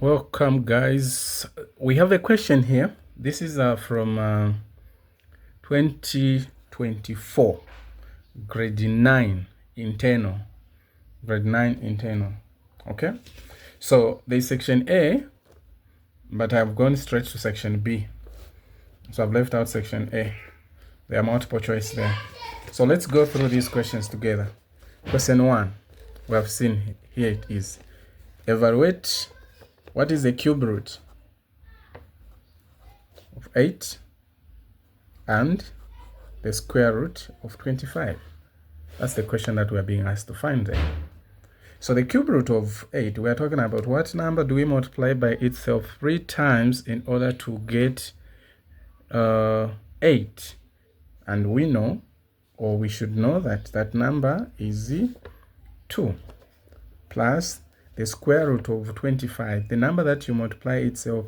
Welcome, guys. We have a question here. This is from 2024, grade 9 internal. Grade 9 internal. Okay, so there's section A, but I've gone straight to section B. So I've left out section A. There are multiple choice there. So let's go through these questions together. Question 1, we have seen here it is. Evaluate what is the cube root of 8 and the square root of 25. That's the question that we are being asked to find there. So the cube root of 8, we are talking about what number do we multiply by itself 3 times in order to get 8? And we know, or we should know, that that number is 2 plus the square root of 25, the number that you multiply itself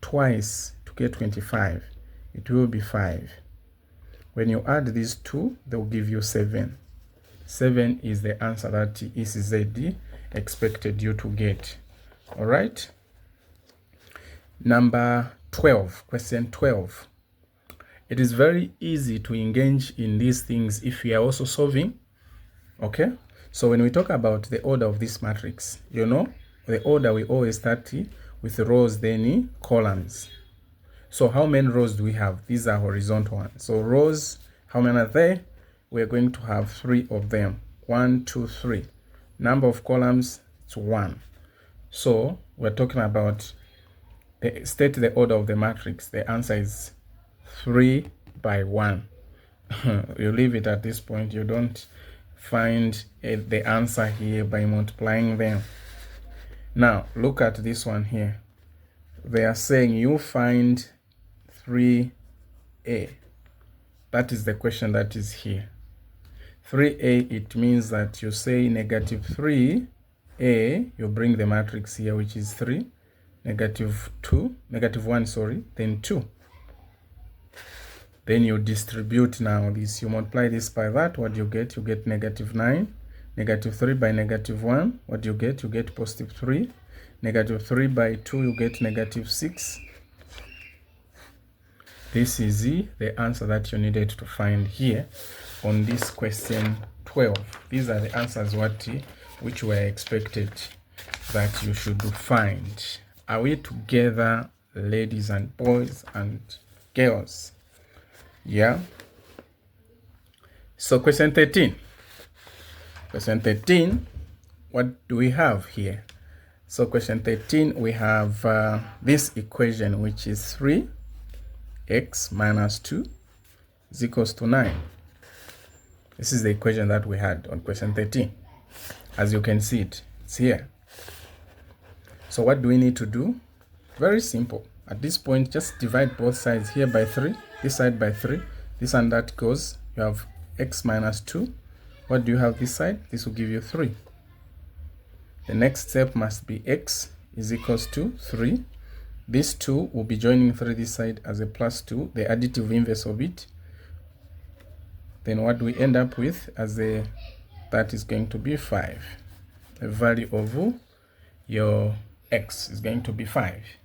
twice to get 25, it will be 5. When you add these two, they will give you 7. 7 is the answer that ECZ expected you to get. All right. Number 12, question 12. It is very easy to engage in these things if we are also solving. Okay. So when we talk about the order of this matrix, you know, the order we always start with rows, then columns. So how many rows do we have? These are horizontal ones. So rows, how many are there? We're going to have 3 of them. 1, 2, 3. Number of columns, it's 1. So we're talking about state the order of the matrix. The answer is 3 by 1. You leave it at this point. You don't find the answer here by multiplying them. Now look at this one here. They are saying you find 3a. That is the question that is here. 3a, it means that you say negative 3a, you bring the matrix here, which is 3, negative 1, sorry, then 2. Then you distribute now this, you multiply this by that, what do you get? You get negative 9. Negative 3 by negative 1, what do you get? You get positive 3. Negative 3 by 2, you get negative 6. This is the answer that you needed to find here on this question 12. These are the answers which were expected that you should find. Are we together, ladies and boys and girls? Yeah. So question 13. Question 13, what do we have here? So question 13, we have this equation, which is 3x minus 2 is equals to 9. This is the equation that we had on question 13. As you can see it's here. So what do we need to do? Very simple. At this point, just divide both sides here by 3, this side by 3, this and that goes. You have x minus 2. What do you have this side? This will give you 3. The next step must be x is equals to 3. This 2 will be joining 3 this side as a plus 2, the additive inverse of it. Then what do we end up with as that is going to be 5. The value of your x is going to be 5.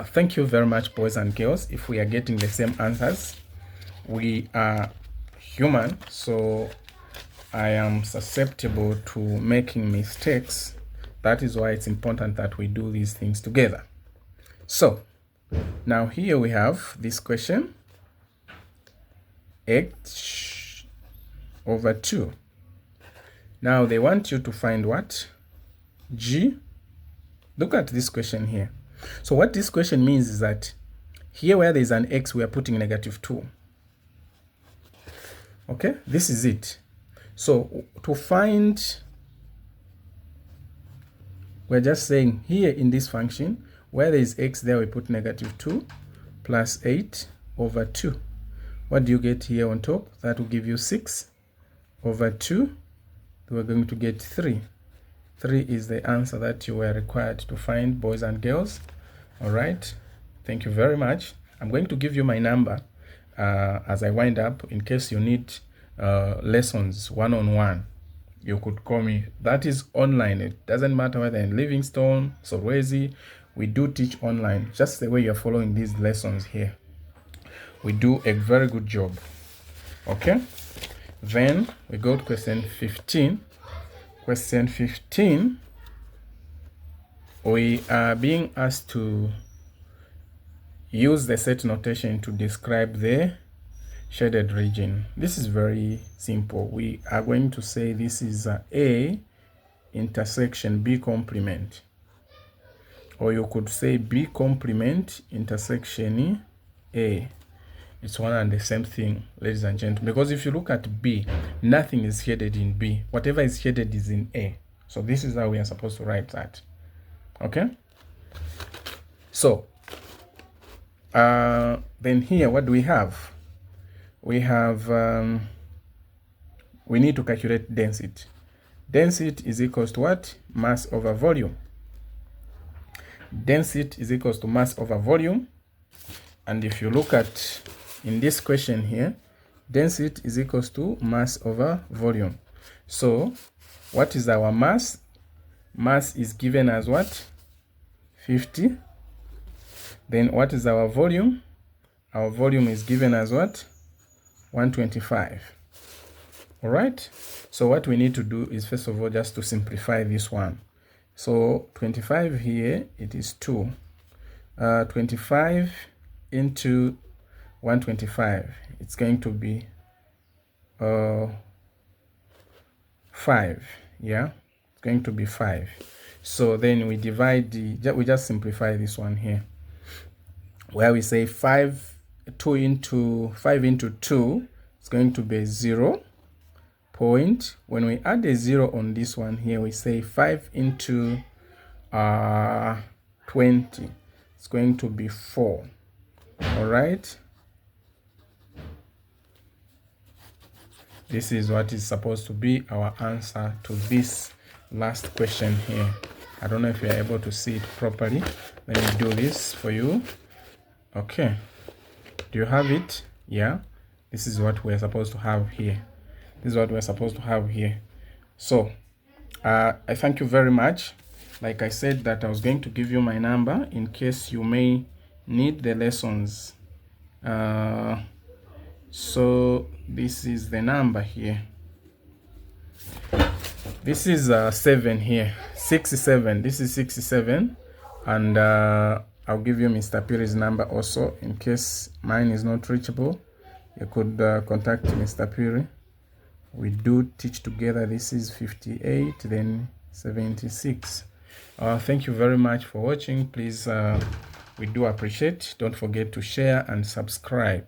Thank you very much, boys and girls. If we are getting the same answers, we are human, so I am susceptible to making mistakes. That is why it's important that we do these things together. So now here we have this question, x over 2. Now they want you to find what? G. Look at this question here. So what this question means is that here where there is an x, we are putting negative 2. Okay, this is it. So to find, we're just saying here in this function, where there is x, there we put negative 2 plus 8 over 2. What do you get here on top? That will give you 6 over 2. We're going to get 3. 3 is the answer that you were required to find, boys and girls. All right. Thank you very much. I'm going to give you my number as I wind up in case you need lessons one-on-one. you could call me. That is online. It doesn't matter whether in Livingstone, Solwezi, we do teach online. Just the way you're following these lessons here, we do a very good job. Okay, then we go to question 15. Question 15, we are being asked to use the set notation to describe the shaded region. This is very simple. We are going to say this is A intersection B complement, or you could say B complement intersection A. It's one and the same thing, ladies and gentlemen, because if you look at B, nothing is shaded in B. Whatever is shaded is in A. So this is how we are supposed to write that. Okay, so then here, what do we have? We have, we need to calculate density. Density is equals to what? Mass over volume. Density is equals to mass over volume. And if you look at in this question here, density is equals to mass over volume. So what is our mass? Mass is given as what? 50. Then what is our volume? Our volume is given as what? 125. All right, so what we need to do is first of all just to simplify this one. So 25 here, it is 2. 25 into 125, it's going to be 5. Yeah, it's going to be 5. So then we divide we just simplify this one here, where we say 5 into 2, it's going to be 0 point. When we add a 0 on this one here, we say 5 into 20, it's going to be 4. All right, this is what is supposed to be our answer to this last question here. I don't know if you are able to see it properly. Let me do this for you. Okay, do you have it? Yeah, this is what we're supposed to have here. This is what we're supposed to have here. So I thank you very much. Like I said that I was going to give you my number in case you may need the lessons. So this is the number here. This is 7 here, 67. This is 67, and I'll give you Mr. Piri's number also in case mine is not reachable. You could contact Mr. Piri. We do teach together. This is 58, then 76. Thank you very much for watching. Please, we do appreciate. Don't forget to share and subscribe.